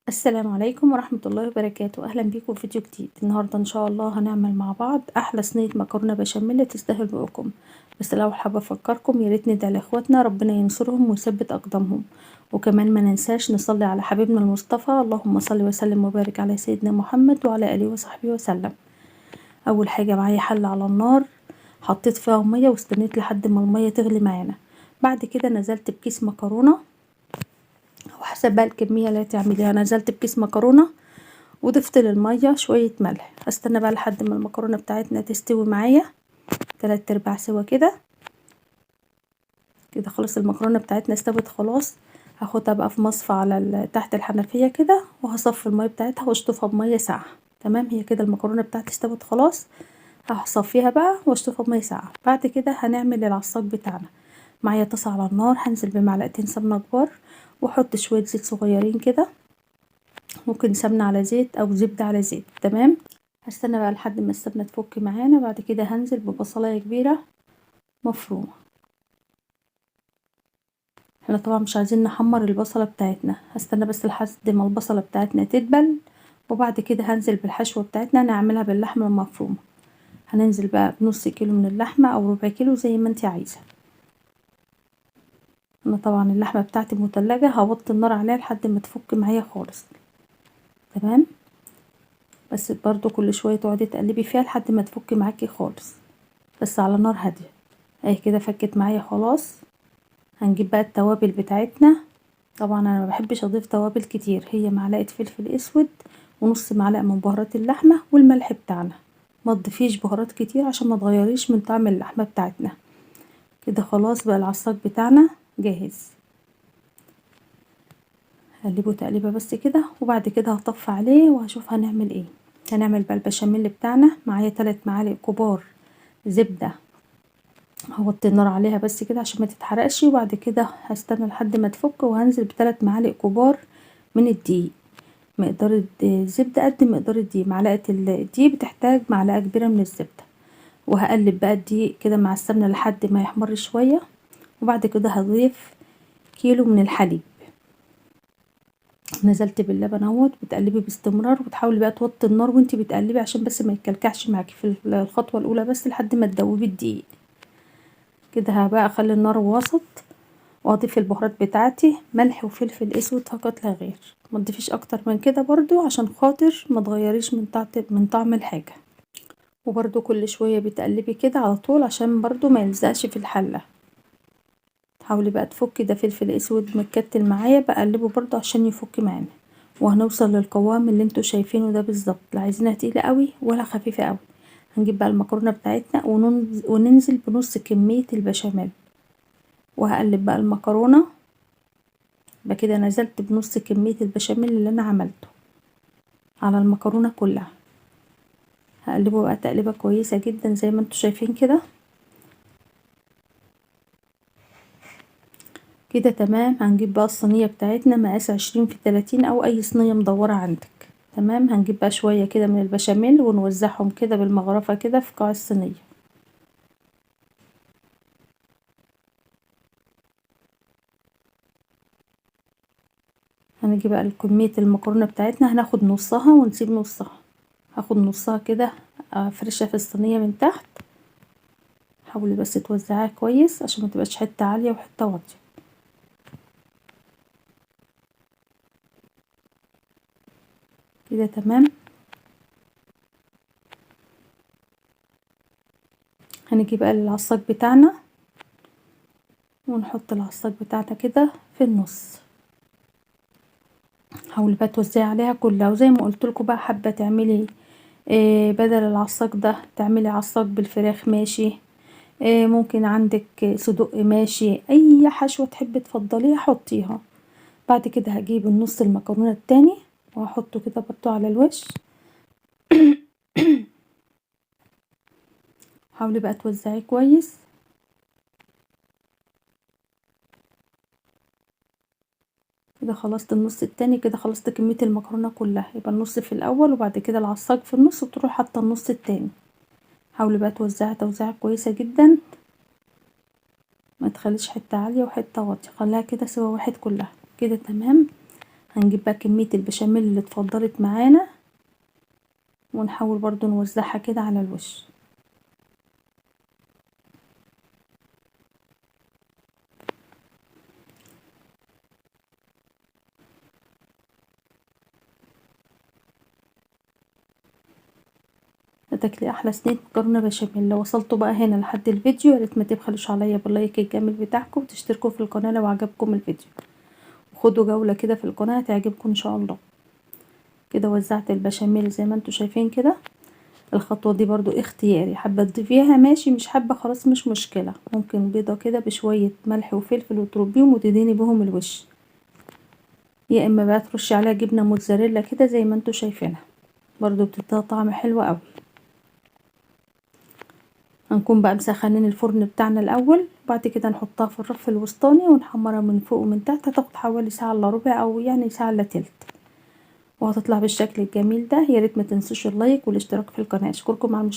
السلام عليكم ورحمة الله وبركاته. أهلا بيكم في فيديو جديد. النهاردة إن شاء الله هنعمل مع بعض أحلى صينية مكرونة بشاميل تستاهل بقكم. بس لو حابة أفكركم يا ريت ندعي لإخواتنا ربنا ينصرهم ويثبت أقدامهم، وكمان ما ننساش نصلي على حبيبنا المصطفى، اللهم صل وسلم وبارك على سيدنا محمد وعلى آله وصحبه وسلم. أول حاجة معايا حلة على النار، حطيت فيها مية واستنيت لحد ما المية تغلي معانا. بعد كده نزلت بكيس مكرونة وحسب بقى الكمية اللي هتعمليها. نزلت بكيس مكرونة وضفت للمية شوية ملح. هستنى بقى لحد ما المكرونة بتاعتنا تستوي معايا 3/4 سوا كده. خلاص المكرونة بتاعتنا استوت خلاص. هاخدها بقى في مصفى على تحت الحنفية كده، وهصفي المية بتاعتها واشطفها بمية ساقعة. تمام، هي كده المكرونة بتاعتي استوت خلاص. هصفيها بقى واشطفها بمية ساقعة. بعد كده هنعمل العصاج بتاعنا. معايا طاسة على النار، هنزل بمعلقتين سمنة كبار واحط شوية زيت صغيرين كده، ممكن سمنة على زيت او زبدة على زيت. تمام، هستنى بقى لحد ما السمنة تفك معانا. بعد كده هنزل ببصلاية كبيرة مفرومة. احنا طبعا مش عايزين نحمر البصلة بتاعتنا، هستنى بس لحد ما البصلة بتاعتنا تدبل، وبعد كده هنزل بالحشوة بتاعتنا نعملها باللحمة المفرومة. هننزل بقى بنص كيلو من اللحمة او ربع كيلو زي ما انتي عايزة. انا طبعا اللحمة بتاعتي متلجة، هوطي النار عليها لحد ما تفك معايا خالص. تمام، بس برضو كل شوية تقعدي تقلبي فيها لحد ما تفك معاكي خالص، بس على نار هادية. اهي كده فكت معايا خلاص. هنجيب بقى التوابل بتاعتنا. طبعا انا ما بحبش اضيف توابل كتير، هي معلقة فلفل اسود ونص معلقة من بهارات اللحمة والملح بتاعنا. ما تضيفيش بهارات كتير عشان ما تغيريش من طعم اللحمة بتاعتنا. كده خلاص بقى العصاج بتاعنا جاهز. هقلبه تقليبه بس كده، وبعد كده هطفي عليه وهشوف هنعمل ايه. هنعمل بقى البشاميل بتاعنا. معايا 3 معالق كبار زبدة، هوطي النار عليها بس كده عشان ما تتحرقش. وبعد كده هستنى لحد ما تفك، وهنزل ب3 معالق كبار من الدقيق. مقدار الزبدة قد مقدار الدقيق. معلقة الدقيق بتحتاج معلقة كبيرة من الزبدة. وهقلب بقى الدقيق كده مع السمنة لحد ما يحمر شوية. وبعد كده هضيف كيلو من الحليب. نزلت باللبن اهوت، بتقلبي باستمرار وتحاولي بقى توطي النار وانتي بتقلبي عشان بس ما يتكلكعش معاكي في الخطوة الاولى، بس لحد ما تدوبي الدقيق كده. بقى اخلي النار وسط، واضيف البهارات بتاعتي ملح وفلفل اسود فقط لا غير. ما تضيفيش اكتر من كده برضو عشان خاطر ما تغيريش من طعم الحاجة. وبرضو كل شوية بتقلبي كده على طول عشان برضو ما يلزقش في الحلة. حاولي بقى تفكي. ده فلفل اسود متكتل معايا، بقلبه برضو عشان يفك معانا. وهنوصل للقوام اللي انتوا شايفينه ده بالظبط، لا عايزينها تقيلة قوي ولا خفيفة قوي. هنجيب بقى المكرونة بتاعتنا وننزل بنص كمية البشاميل. وهقلب بقى المكرونة. يبقى كده نزلت بنص كمية البشاميل اللي انا عملته على المكرونة كلها. هقلبه بقى تقليبة كويسة جدا زي ما انتوا شايفين كده. كده تمام. هنجيب بقى الصينية بتاعتنا مقاس 20 في 30 او اي صينية مدورة عندك. تمام، هنجيب بقى شوية كده من البشاميل ونوزعهم كده بالمغرفة كده في قاع الصينية. هنجيب بقى كمية المكرونة بتاعتنا، هناخد نصها ونسيب نصها. هاخد نصها كده افرشها في الصينية من تحت. حاولي بس توزعيها كويس عشان ما تبقاش حتة عالية وحتة واطية. كده تمام. هنيجي بقى للعصاج بتاعنا ونحط العصاج بتاعنا كده في النص. حاولي بقى توزعي عليها كلها، وزي ما قلت لكم بقى حابه تعملي بدل العصاج ده تعملي عصاج بالفراخ ماشي. ممكن عندك صدق ماشي، اي حشوه تحبي تفضليها حطيها. بعد كده هجيب النص المكرونه التاني وهحطه كده برضو على الوش. حاولي بقى توزعيه كويس. كده خلصت النص التاني. كده خلصت كمية المكرونة كلها. يبقى النص في الاول وبعد كده العصاج في النص، وتروح حاطه النص التاني. حاولي بقى توزعي توزيعة كويسة جدا، ما تخليش حتة عالية وحتة واطية، خليها كده سوا واحد كلها. كده تمام. هنجيب بقى كمية البشاميل اللي اتفضلت معانا ونحاول برضو نوزعها كده على الوش. هتاكلي احلى صينيه مكرونه بشاميل. لو وصلتوا بقى هنا لحد الفيديو يا ريت ما تبخلوش عليا باللايك الجميل بتاعكم وتشتركوا في القناه لو عجبكم الفيديو، وخدوا جوله كده في القناه هتعجبكم ان شاء الله. كده وزعت البشاميل زي ما انتوا شايفين كده. الخطوه دي برضو اختياري، حابه تضيفيها ماشي، مش حابه خلاص مش مشكله. ممكن بيضه كده بشويه ملح وفلفل وتربيهم وتدهني بهم الوش، يا اما بقى ترشي عليها جبنه موتزاريلا كده زي ما انتوا شايفينها، برضو بتديها طعم حلو قوي. هنكون بقى مسخنين الفرن بتاعنا الاول، بعد كده نحطها في الرف الوسطاني ونحمرها من فوق ومن تحت. هتاخد حوالي ساعه الا ربع او يعني ساعه الا تلت، وهتطلع بالشكل الجميل ده. يا ريت ما تنسوش اللايك والاشتراك في القناه. اشكركم على المشاهدة.